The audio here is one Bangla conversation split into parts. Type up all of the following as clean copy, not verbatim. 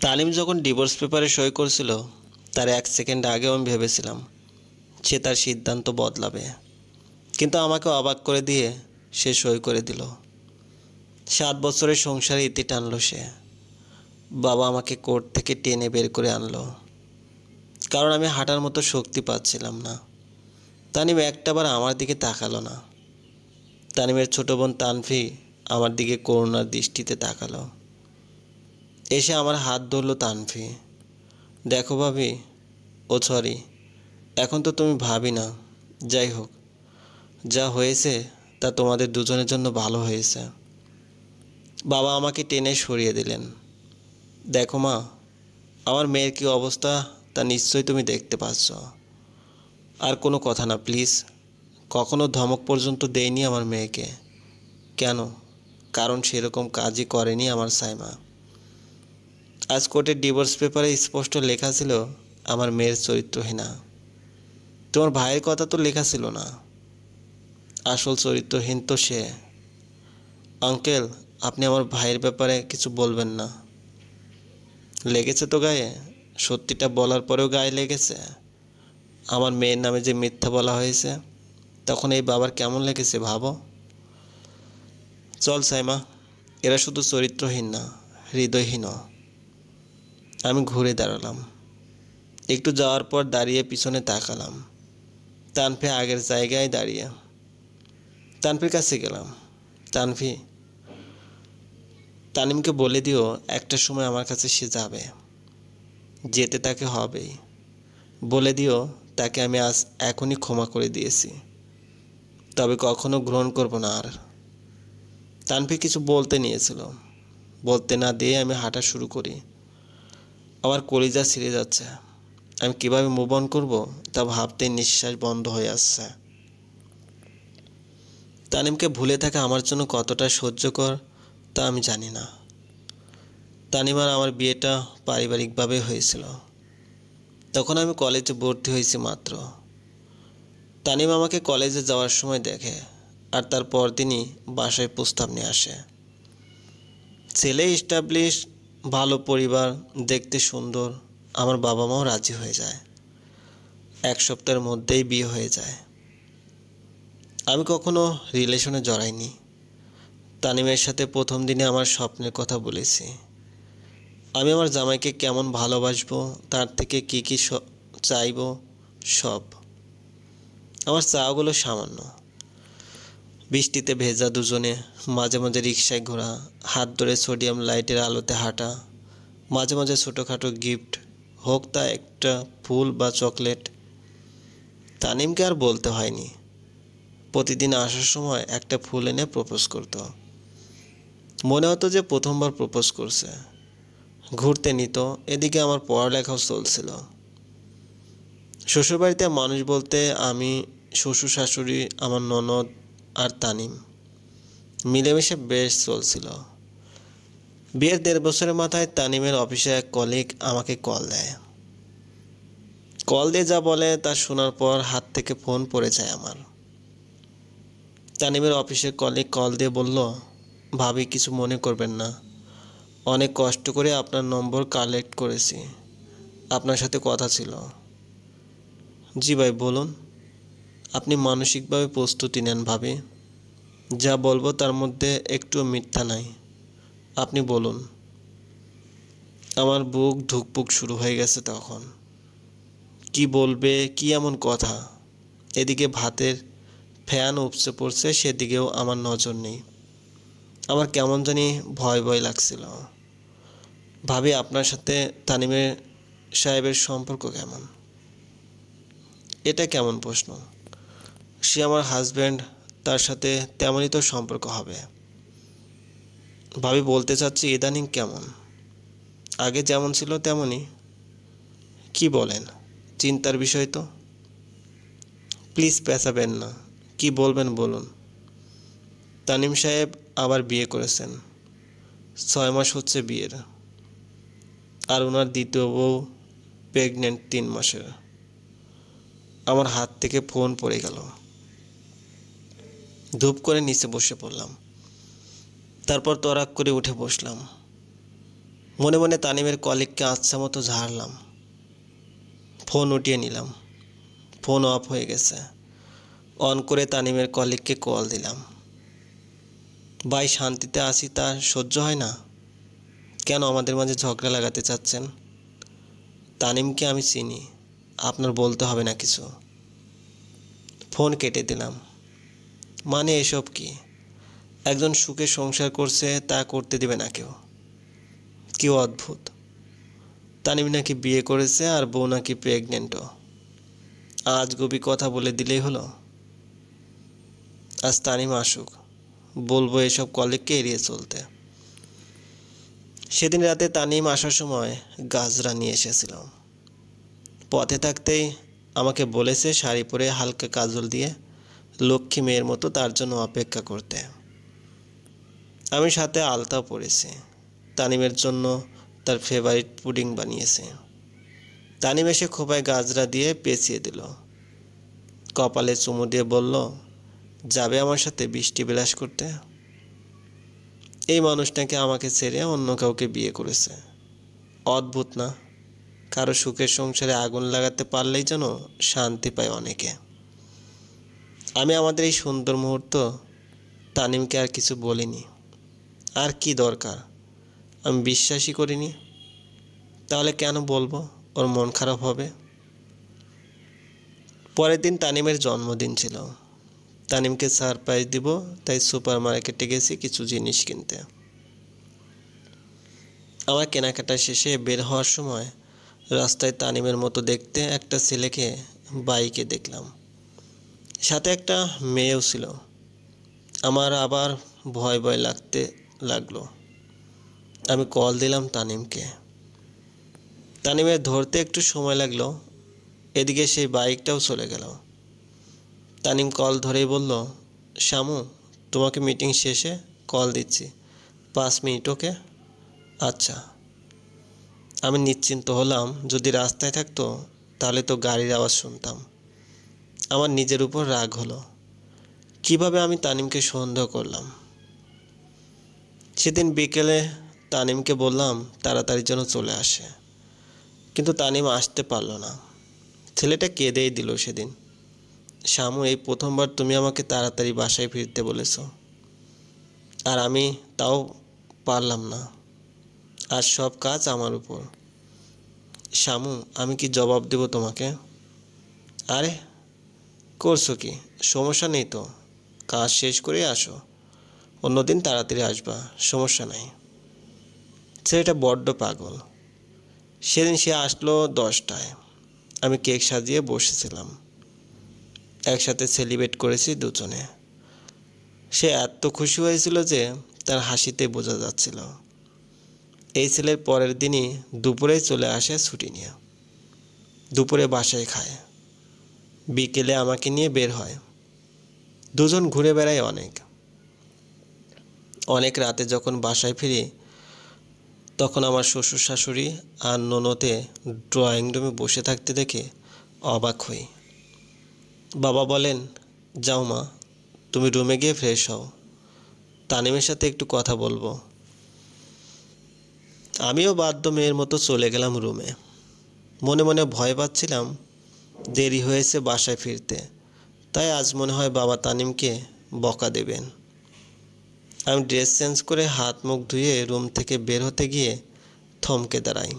তানিম যখন ডিভোর্স পেপারে সই করছিল তার 1 সেকেন্ড আগেও আমি ভেবেছিলাম সে তার সিদ্ধান্ত বদলাবে, কিন্তু আমাকে অবাক করে দিয়ে সে সই করে দিল। 7 বছরের সংসারে ইতি টানলো সে। বাবা আমাকে কোর্ট থেকে টেনে বের করে আনলো, কারণ আমি হাঁটার মতো শক্তি পাচ্ছিলাম না। তানিম একটাবার আমার দিকে তাকালো না। তানিমের ছোট বোন তানভি আমার দিকে করুণার দৃষ্টিতে তাকালো। এসে আমার হাত ধরলো তানভি। দেখো ভাবি, ও সরি, এখন তো তুমি ভাবি না। যাই হোক, যা হয়েছে তা তোমাদের দুজনের জন্য ভালো হয়েছে। বাবা আমাকে টেনে সরিয়ে দিলেন। দেখো মা, আমার মেয়ের কী অবস্থা তা নিশ্চয়ই তুমি দেখতে পাচ্ছ। আর কোনো কথা না প্লিজ। কখনো ধমক পর্যন্ত দেয়নি আমার মেয়েকে। কেন? কারণ সেরকম কাজই করেনি আমার সাইমা। আজ কোর্টের ডিভোর্স পেপারে স্পষ্ট লেখা ছিল আমার মেয়ের চরিত্রহীনা। তোমার ভাইয়ের কথা তো লেখা ছিল না। আসল চরিত্রহীন তো সে। আঙ্কেল, আপনি আমার ভাইয়ের ব্যাপারে কিছু বলবেন না। লেগেছে তো গায়ে? সত্যিটা বলার পরেও গায়ে লেগেছে? আমার মেয়ের নামে যে মিথ্যা বলা হয়েছে, তখন এই বাবার কেমন লেগেছে ভাবো। চল সাইমা, এরা শুধু চরিত্রহীন না, হৃদয়হীনও। আমি ঘুরে দাঁড়ালাম। একটু যাওয়ার পর দাঁড়িয়ে পিছনে তাকালাম। তানভি আগের জায়গায় দাঁড়িয়ে। তানভির কাছে গেলাম। তানভি, তানিমকে বলে দিও একটা সময় আমার কাছে সে যাবে, যেতে তাকে হবেই। বলে দিও তাকে আমি আজ এখনই ক্ষমা করে দিয়েছি, তবে কখনো গ্রহণ করব না আর। তানভি কিছু বলতে নিয়েছিল, বলতে না দিয়ে আমি হাঁটা শুরু করি। আমার কলিজা ছিঁড়ে যাচ্ছে। আমি কিভাবে মুভ অন করবো তা ভাবতেই নিঃশ্বাস বন্ধ হয়ে আসছে। তানিমকে ভুলে থাকা আমার জন্য কতটা সহ্যকর তা আমি জানি না। তানিম আর আমার বিয়েটা পারিবারিকভাবে হয়েছিল। তখন আমি কলেজে ভর্তি হয়েছি মাত্র। তানিম আমাকে কলেজে যাওয়ার সময় দেখে, আর তার পরদিনই বাসায় প্রস্তাব নিয়ে আসে। ছেলে এস্টাবলিশ, ভালো পরিবার, দেখতে সুন্দর। আমার বাবা মাও রাজি হয়ে যায়। 1 সপ্তাহের মধ্যেই বিয়ে হয়ে যায়। আমি কখনো রিলেশনে জড়াইনি। তানিমের সাথে প্রথম দিনে আমার স্বপ্নের কথা বলেছি। আমি আমার জামাইকে কেমন ভালোবাসবো, তার থেকে কী কী চাইবো, সব। আমার চাওয়াগুলো সামান্য। বৃষ্টিতে ভেজা দুজনে, মাঝে মাঝে রিকশায় ঘোরা, হাত ধরে সোডিয়াম লাইটের আলোতে হাঁটা, মাঝে মাঝে ছোটোখাটো গিফট, হোক তা একটা ফুল বা চকলেট। তানিমকে আর বলতে হয়নি। প্রতিদিন আসার সময় একটা ফুল এনে প্রপোজ করতো। মনে হতো যে প্রথমবার প্রপোজ করছে। ঘুরতে নিত, এদিকে আমার পড়ালেখাও চলছিল। শ্বশুরবাড়িতে মানুষ বলতে আমি, শ্বশুর শাশুড়ি, আমার ননদ আর তানিম মিলেমিশে বেশ চলছিল। বিয়ের 1.5 বছরের মাথায় তানিমের অফিসে এক কলিগ আমাকে কল দেয়। কল দিয়ে যা বলে তা শোনার পর হাত থেকে ফোন পড়ে যায় আমার। তানিমের অফিসের কলিগ কল দিয়ে বলল, ভাবি কিছু মনে করবেন না, অনেক কষ্ট করে আপনার নম্বর কালেক্ট করেছি, আপনার সাথে কথা ছিল। জি ভাই বলুন। আপনি মানসিকভাবে প্রস্তুতি নেন ভাবি, যা বলবো তার মধ্যে একটুও মিথ্যা নাই, আপনি বলুন। আমার বুক ধুকপুক শুরু হয়ে গেছে তখন। কি বলবে, কি এমন কথা। এদিকে ভাতের ফ্যান উপচে পড়ছে, সেদিকেও আমার নজর নেই। আমার কেমন জানি ভয় ভয় লাগছিল। ভাবি আপনার সাথে তানিমের সাহেবের সম্পর্ক কেমন? এটা কেমন প্রশ্ন? সে আমার হাজব্যান্ড, তার সাথে তেমনই তো সম্পর্ক হবে। ভাবি বলতে চাচ্ছি ইদানিং কেমন? আগে যেমন ছিল তেমনই। কি বলেন? চিন্তার বিষয় তো। প্লিজ পেঁচাবেন না, কি বলবেন বলুন। তানিম সাহেব আবার বিয়ে করেছেন। 6 মাস হচ্ছে বিয়ের। আর ওনার দ্বিতীয় বউ প্রেগনেন্ট 3 মাসের। আমার হাত থেকে ফোন পড়ে গেল। ধূপ করে নিচে বসে পড়লাম। তারপর তরাক করে উঠে বসলাম। মনে মনে তানিমের কলিগকে আচ্ছা মতো ঝাড়লাম। ফোন উঠিয়ে নিলাম। ফোন অফ হয়ে গেছে। অন করে তানিমের কলিগকে কল দিলাম। ভাই, শান্তিতে আসি তার সহ্য হয় না? কেন আমাদের মাঝে ঝগড়া লাগাতে চাচ্ছেন? তানিমকে আমি চিনি, আপনার বলতে হবে না কিছু। ফোন কেটে দিলাম। মানে এসব কি? একজন সুখে সংসার করছে, তা করতে দিবে না কেউ? কি অদ্ভুত! তানিম নাকি বিয়ে করেছে আর বউ নাকি প্রেগনেন্টও। আজগুবি কথা বলে দিলেই হলো। আজ তানিম আসুক, বলবো এসব কলিগকে এড়িয়ে চলতে। সেদিন রাতে তানিম আসার সময় গাজরা নিয়ে এসেছিল। পথে থাকতেই আমাকে বলেছে শাড়ি পরে হালকা কাজল দিয়ে লক্ষ্মী মেয়ের মতো তার জন্য অপেক্ষা করতে। আমি সাথে আলতাও পরেছি। তানিমের জন্য তার ফেভারিট পুডিং বানিয়েছে। তানিম এসে খোপায় গাজরা দিয়ে পেঁচিয়ে দিল, কপালে চুমু দিয়ে বলল, যাবে আমার সাথে বৃষ্টি বিলাস করতে? এই মানুষটাকে আমাকে ছেড়ে অন্য কাউকে বিয়ে করেছে। অদ্ভুত না? কারো সুখের সংসারে আগুন লাগাতে পারলেই যেন শান্তি পায় অনেকে। আমি আমাদের এই সুন্দর মুহূর্ত তানিমকে আর কিছু বলিনি। আর কি দরকার? আমি বিশ্বাসই করিনি। তাহলে কেন বলবো ওর মন খারাপ হবে? পরের দিন তানিমের জন্মদিন ছিল। তানিমকে সারপ্রাইজ দিব, তাই সুপার মার্কেটে গেছি কিছু জিনিস কিনতে। আমার কেনাকাটা শেষে বের হওয়ার সময় রাস্তায় তানিমের মতো দেখতে একটা ছেলেকে বাইকে দেখলাম। সাথে একটা মেয়েও ছিল। আমার আবার ভয় ভয় লাগতে লাগলো। আমি কল দিলাম তানিমকে। তানিমের ধরতে একটু সময় লাগলো। এদিকে সেই বাইকটাও চলে গেল। তানিম কল ধরেই বলল, শামু, তোমাকে মিটিং শেষে কল দিচ্ছি, 5 মিনিট, ওকে? আচ্ছা। আমি নিশ্চিন্ত হলাম। যদি রাস্তায় থাকতো তাহলে তো গাড়ির আওয়াজ শুনতাম। আমার নিজের উপর রাগ হলো। কিভাবে আমি তানিমকে সন্দেহ করলাম? সেদিন বিকেলে তানিমকে বললাম তাড়াতাড়ি যেন চলে আসে, কিন্তু তানিম আসতে পারলো না। ছেলেটা কেঁদেই দিল সেদিন। শামু, এই প্রথমবার তুমি আমাকে তাড়াতাড়ি বাসায় ফিরতে বলেছ, আর আমি তাও পারলাম না। আর সব কাজ আমার উপর। শামু, আমি কি জবাব দেব তোমাকে? আরে, করছো কি? সমস্যা নেই তো, কাজ শেষ করে আসো, অন্যদিন তাড়াতাড়ি আসবা, সমস্যা নাই। ছেলেটা বড্ড পাগল। সেদিন সে আসলো 10টায়। আমি কেক সাজিয়ে বসেছিলাম। একসাথে সেলিব্রেট করেছি দুজনে। সে এত খুশি হয়েছিল যে তার হাসিতে বোঝা যাচ্ছিল। এই ছেলের পরের দিনই দুপুরেই চলে আসে ছুটি নিয়ে। দুপুরে বাসায় খায়, বিকেলে আমাকে নিয়ে বের হয়। দুজন ঘুরে বেড়াই অনেক। অনেক রাতে যখন বাসায় ফিরি তখন আমার শ্বশুর শাশুড়ি আর ননদে ড্রয়িং রুমে বসে থাকতে দেখে অবাক হই। বাবা বলেন, যাও মা, তুমি রুমে গিয়ে ফ্রেশ হও, তানিমের সাথে একটু কথা বলবো। আমিও বাধ্য মেয়ের মতো চলে গেলাম রুমে। মনে মনে ভয় পাচ্ছিলাম, দেরি হয়েছে বাসায় ফিরতে, তাই আজ মনে হয় বাবা তানিমকে বকা দেবেন। আমি ড্রেস চেঞ্জ করে হাত মুখ ধুয়ে রুম থেকে বের হতে গিয়ে থমকে দাঁড়াই।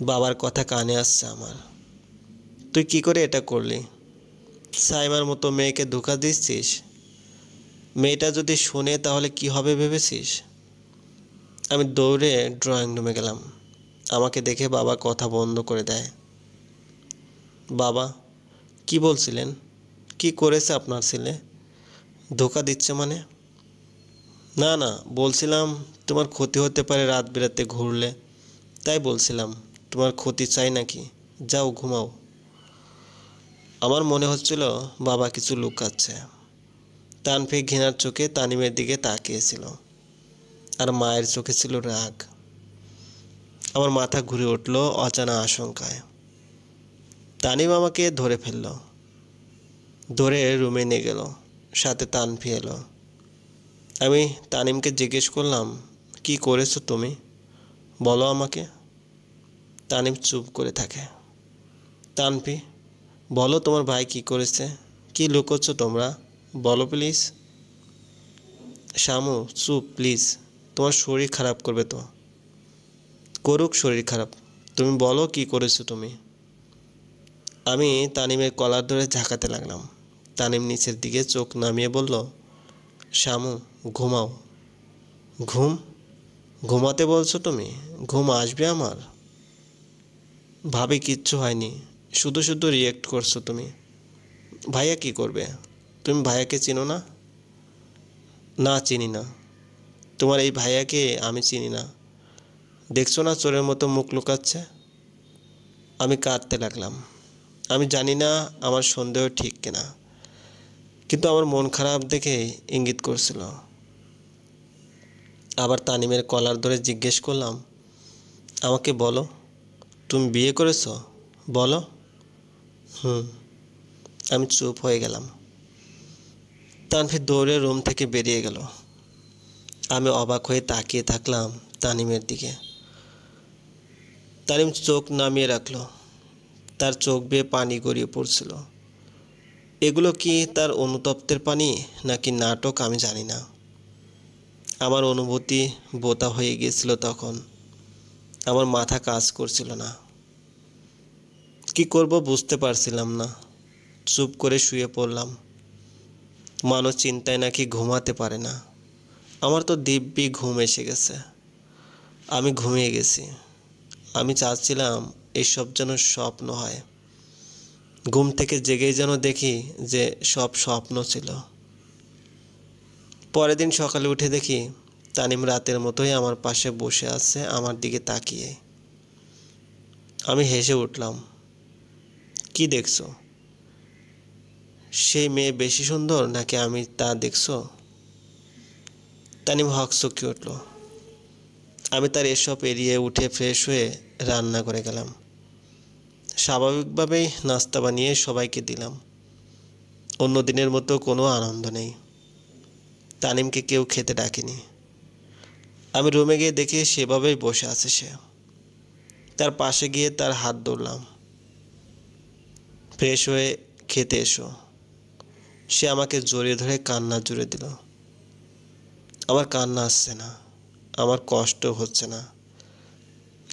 বাবার কথা কানে আসছে আমার। তুই কি করে এটা করলি? সাইমার মতো মেয়েকে ধোঁকা দিচ্ছিস? মেয়েটা যদি শুনে তাহলে কি হবে ভেবেছিস? আমি দৌড়ে ড্রয়িং রুমে গেলাম। আমাকে দেখে বাবা কথা বন্ধ করে দেয়। বাবা, কি বলছিলেন? কি করেছে আপনার ছেলে? ধোঁকা দিচ্ছে মানে? না না, বলছিলাম তোমার ক্ষতি হতে পারে রাত বিরাতে ঘুরলে, তাই বলছিলাম। তোমার ক্ষতি চাই নাকি? যাও ঘুমাও। আমার মনে হচ্ছিল বাবা কিছু লুকাচ্ছে। তানভীর ঘৃণার চোখে তানিমের দিকে তাকিয়েছিল, আর মায়ের চোখে ছিল রাগ। আমার মাথা ঘুরে উঠল অজানা আশঙ্কায়। তানিম আমাকে ধরে ফেলল, ধরে রুমে নিয়ে গেল, সাথে তানভি এলো। আমি তানিমকে জিজ্ঞেস করলাম, কি করেছো তুমি? বলো আমাকে। তানিম চুপ করে থাকে। তানভি, বলো তোমার ভাই কি করেছে? কি লুকোচ্ছ তোমরা? বলো প্লিজ। শামু, চুপ প্লিজ। তোমার শরীর খারাপ করবে তো। করুক শরীর খারাপ, তুমি বলো কি করেছো তুমি। আমি তানিমের কলার ধরে ঝাঁকাতে লাগলাম। তানিম নিচের দিকে চোখ নামিয়ে বলল, শামু, ঘুমাও। ঘুম? ঘুমাতে বলছো তুমি? ঘুম আসবে আমার? ভাবি, কিচ্ছু হয়নি, শুধু শুধু রিয়েক্ট করছো তুমি। ভাইয়া কি করবে? তুমি ভাইয়াকে চিনো না? না, চিনি না। তোমার এই ভাইয়াকে আমি চিনি না। দেখছো না চোরের মতো মুখ লুকাচ্ছে। আমি কাঁদতে লাগলাম। আমি জানি না আমার সন্দেহ ঠিক কিনা, কিন্তু আমার মন খারাপ দেখে ইঙ্গিত করছিল। আবার তানিমের কলার ধরে জিজ্ঞেস করলাম, আমাকে বলো, তুমি বিয়ে করেছো? বলো। হুম। আমি চুপ হয়ে গেলাম। তানভীর দৌড়ে রুম থেকে বেরিয়ে গেল। আমি অবাক হয়ে তাকিয়ে থাকলাম তানিমের দিকে। তানিম চোখ নামিয়ে রাখলো। তার চোখ বেয়ে পানি গড়িয়ে পড়ছিল। এগুলো কি তার অনুতপ্তের পানি নাকি নাটক আমি জানি না। আমার অনুভূতি বোতা হয়ে গিয়েছিল তখন। আমার মাথা কাজ করছিল না। কি করব বুঝতে পারছিলাম না। চুপ করে শুয়ে পড়লাম। মানুষ চিন্তায় নাকি ঘুমাতে পারে না। আমার তো দিব্যি ঘুম এসে গেছে। আমি ঘুমিয়ে গেছি। আমি চাচ্ছিলাম এসব যেন স্বপ্ন হয়। ঘুম থেকে জেগেই যেন দেখি যে সব স্বপ্ন ছিল। পরের দিন সকালে উঠে দেখি তানিম রাতের মতোই আমার পাশে বসে আছে, আমার দিকে তাকিয়ে। আমি হেসে উঠলাম। কি দেখছো? সেই মেয়ে বেশি সুন্দর নাকি আমি তা দেখছো? তানিম হকচকে উঠল। আমি তার এসব এড়িয়ে উঠে ফ্রেশ হয়ে রান্না করে গেলাম। স্বাভাবিকভাবেই নাস্তা বানিয়ে সবাইকে দিলাম। অন্য দিনের মতো কোনো আনন্দ নেই। তানিমকে কেউ খেতে ডাকেনি। আমি রুমে গিয়ে দেখি সেভাবেই বসে আছে সে। তার পাশে গিয়ে তার হাত ধরলাম। ফ্রেশ হয়ে খেতে এসো। সে আমাকে জড়িয়ে ধরে কান্না জুড়ে দিল। আমার কান্না আসছে না, আমার কষ্ট হচ্ছে না,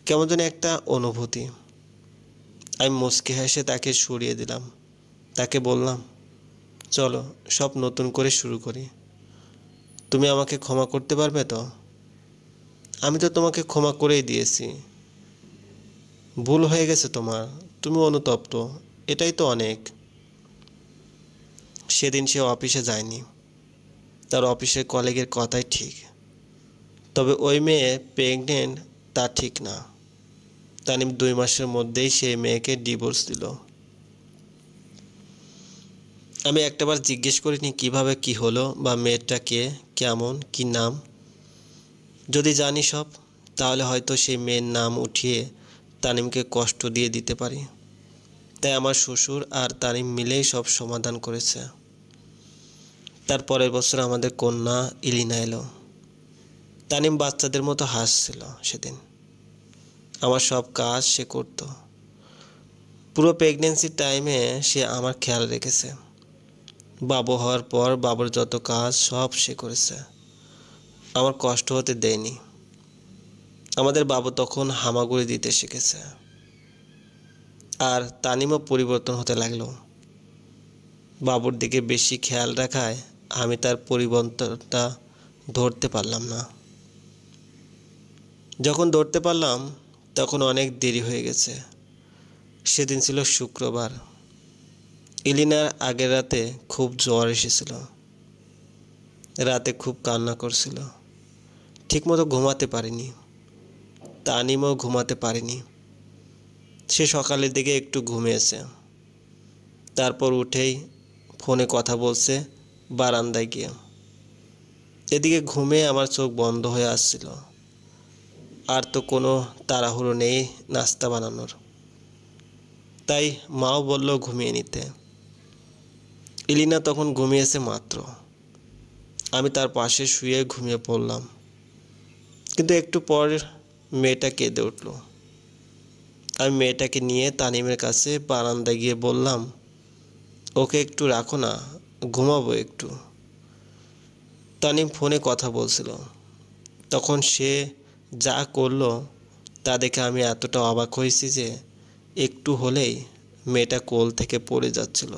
কেমন যেন একটা অনুভূতি। আমি মুচকি হেসে তাকে সরিয়ে দিলাম। তাকে বললাম, চলো সব নতুন করে শুরু করি। তুমি আমাকে ক্ষমা করতে পারবে তো? আমি তো তোমাকে ক্ষমা করেই দিয়েছি। ভুল হয়ে গেছে তোমার, তুমি অনুতপ্ত, এটাই তো অনেক। সেদিন সে অফিসে যায়নি। তার অফিসের কলিগের কথাই ঠিক, তবে ওই মেয়ে প্রেগনেন্ট তা ঠিক না। তানিম 2 মাসের মধ্যেই সেই মেয়েকে ডিভোর্স দিল। আমি একটাবার জিজ্ঞেস করিনি কিভাবে কি হলো বা মেয়েটা কে, কেমন, কি নাম। যদি জানি সব, তাহলে হয়তো সেই মেয়ের নাম উঠিয়ে তানিমকে কষ্ট দিয়ে দিতে পারি। তাই আমার শ্বশুর আর তানিম মিলেই সব সমাধান করেছে। তার পরের বছর আমাদের কন্যা ইলিনা এলো। তানিম বাচ্চাদের মতো হাসছিল সেদিন। আমার সব কাজ সে করত। পুরো প্রেগনেন্সির টাইমে সে আমার খেয়াল রেখেছে। বাবু হওয়ার পর বাবুর যত কাজ সব সে করেছে। আমার কষ্ট হতে দেয়নি। আমাদের বাবু তখন হামাগুড়ি দিতে শিখেছে। আর তানিমও পরিবর্তন হতে লাগলো। বাবুর দিকে বেশি খেয়াল রাখায় আমি তার পরিবর্তনটা ধরতে পারলাম না। যখন ধরতে পারলাম তখন অনেক দেরি হয়ে গেছে। সেদিন ছিল শুক্রবার। ইলিনার আগের রাতে খুব জ্বর এসেছিল। রাতে খুব কান্না করছিল। ঠিকমতো ঘুমাতে পারিনি। তানিমও ঘুমাতে পারেনি। সে সকালের দিকে একটু ঘুমিয়েছে। তারপর উঠেই ফোনে কথা বলছে বারান্দায় গিয়ে। এদিকে ঘুমে আমার চোখ বন্ধ হয়ে আসছিল। আর তো কোনো তাড়াহুড়ো নেই নাস্তা বানানোর। তাই মাও বলল ঘুমিয়ে নিতে। ইলিনা তখন ঘুমিয়েছে মাত্র। আমি তার পাশে শুয়ে ঘুমিয়ে পড়লাম। কিন্তু একটু পর মেয়েটা কেঁদে উঠল। আমি মেয়েটাকে নিয়ে তানিমের কাছে বারান্দায় গিয়ে বললাম, ওকে একটু রাখো না, ঘুমাবো একটু। তানিম ফোনে কথা বলছিল। তখন সে যা করলো তা দেখে আমি এতটা অবাক হয়েছি যে একটু হলেই মেয়েটা কোল থেকে পড়ে যাচ্ছিল।